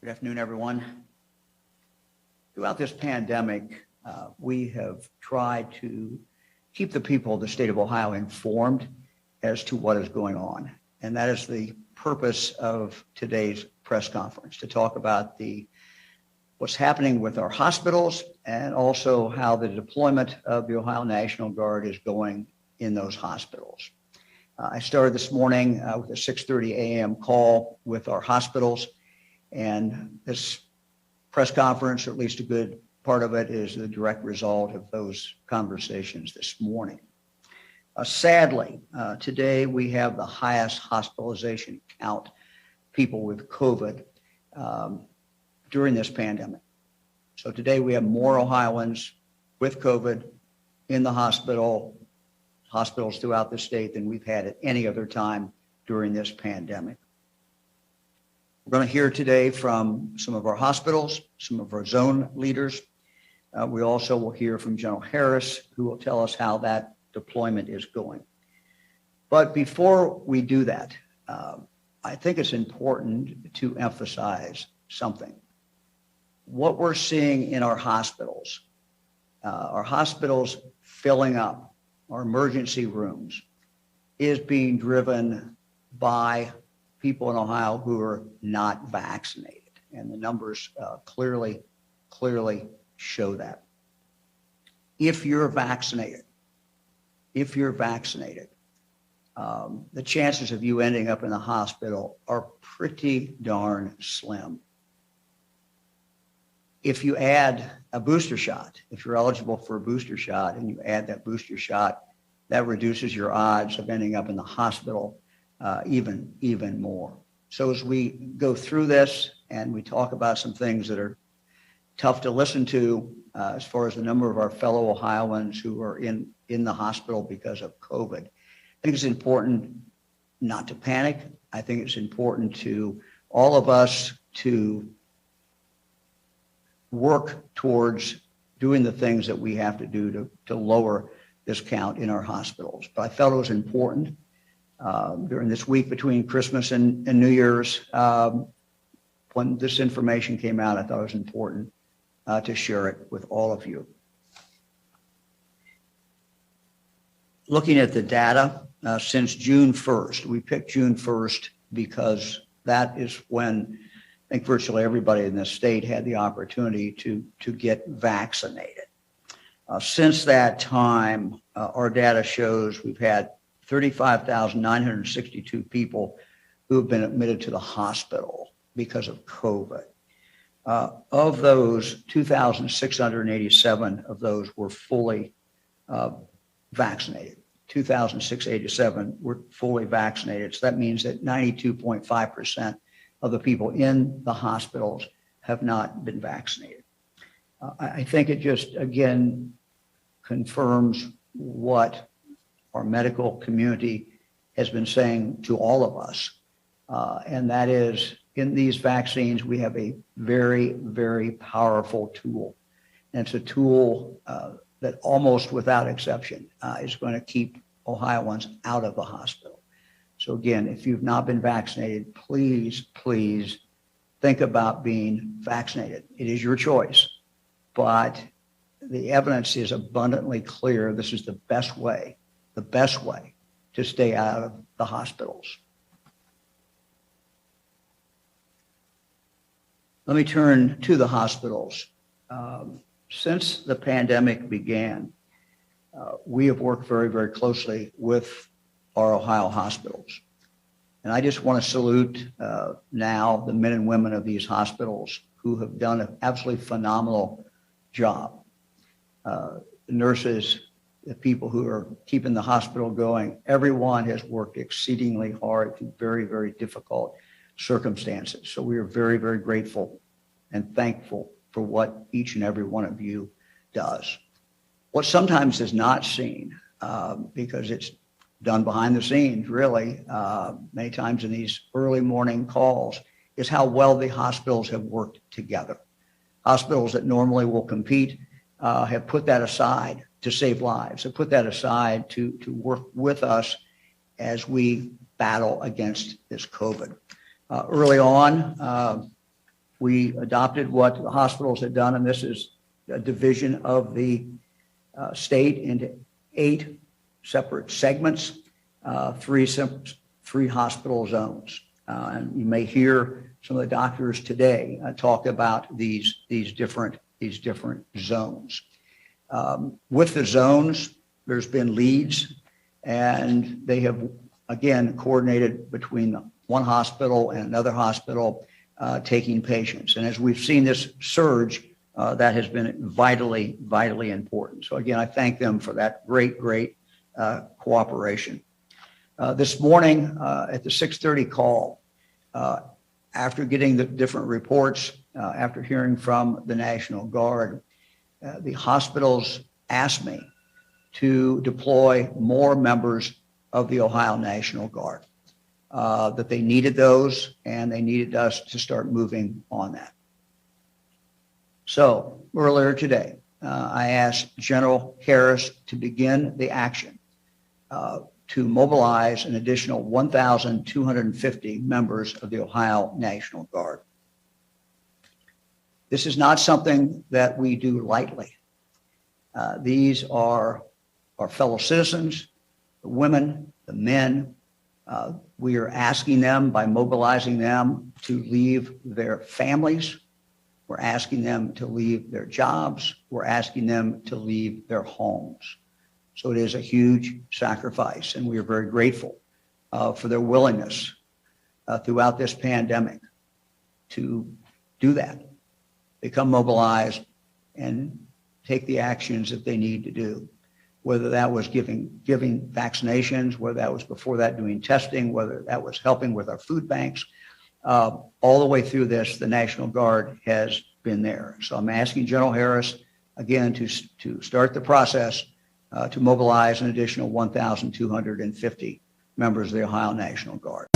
Good afternoon, everyone. Throughout this pandemic, we have tried to keep the people of the state of Ohio informed as to what is going on. And that is the purpose of today's press conference, to talk about what's happening with our hospitals and also how the deployment of the Ohio National Guard is going in those hospitals. I started this morning with a 6:30 a.m. call with our hospitals. And this press conference, or at least a good part of it, is the direct result of those conversations this morning. Sadly, today we have the highest hospitalization count people with COVID during this pandemic. So today we have more Ohioans with COVID in the hospitals throughout the state than we've had at any other time during this pandemic. We're going to hear today from some of our hospitals, some of our zone leaders. We also will hear from General Harris, who will tell us how that deployment is going. But before we do that, I think it's important to emphasize something. What we're seeing in our hospitals filling up, our emergency rooms, is being driven by people in Ohio who are not vaccinated. And the numbers clearly show that. If you're vaccinated, the chances of you ending up in the hospital are pretty darn slim. If you add a booster shot, if you're eligible for a booster shot and you add that booster shot, that reduces your odds of ending up in the hospital even more. So as we go through this and we talk about some things that are tough to listen to as far as the number of our fellow Ohioans who are in the hospital because of COVID, I think it's important not to panic. I think it's important to all of us to work towards doing the things that we have to do to lower this count in our hospitals. But I felt it was important during this week between Christmas and New Year's, when this information came out, I thought it was important to share it with all of you. Looking at the data, since June 1st, we picked June 1st because that is when I think virtually everybody in this state had the opportunity to get vaccinated. Since that time, our data shows we've had 35,962 people who have been admitted to the hospital because of COVID. Of those, 2,687 of those were fully vaccinated. 2,687 were fully vaccinated. So that means that 92.5% of the people in the hospitals have not been vaccinated. I think it just, again, confirms what our medical community has been saying to all of us. And that is, in these vaccines, we have a very, very powerful tool. And it's a tool that almost without exception is going to keep Ohioans out of the hospital. So again, if you've not been vaccinated, please think about being vaccinated. It is your choice, but the evidence is abundantly clear. This is the best way to stay out of the hospitals. Let me turn to the hospitals. Since the pandemic began, we have worked very, very closely with our Ohio hospitals. And I just want to salute now the men and women of these hospitals who have done an absolutely phenomenal job. The nurses, the people who are keeping the hospital going, everyone has worked exceedingly hard through very, very difficult circumstances. So we are very, very grateful and thankful for what each and every one of you does. What sometimes is not seen, because it's done behind the scenes, really, many times in these early morning calls, is how well the hospitals have worked together. Hospitals that normally will compete have put that aside to save lives, have put that aside to work with us as we battle against this COVID. Early on, we adopted what the hospitals had done, and this is a division of the state into 8 separate segments, 3 hospital zones. And you may hear some of the doctors today talk about these different zones. With the zones, there's been leads, and they have, again, coordinated between one hospital and another hospital taking patients. And as we've seen this surge, that has been vitally, vitally important. So again, I thank them for that great cooperation. This morning at the 6:30 call, after getting the different reports, after hearing from the National Guard, the hospitals asked me to deploy more members of the Ohio National Guard, that they needed those, and they needed us to start moving on that. So earlier today, I asked General Harris to begin the action to mobilize an additional 1,250 members of the Ohio National Guard. This is not something that we do lightly. These are our fellow citizens, the women, the men. We are asking them, by mobilizing them, to leave their families. We're asking them to leave their jobs. We're asking them to leave their homes. So it is a huge sacrifice, and we are very grateful for their willingness throughout this pandemic to do that, become mobilized, and take the actions that they need to do, whether that was giving vaccinations, whether that was before that doing testing, whether that was helping with our food banks. All the way through this, the National Guard has been there. So I'm asking General Harris, again, to start the process to mobilize an additional 1,250 members of the Ohio National Guard.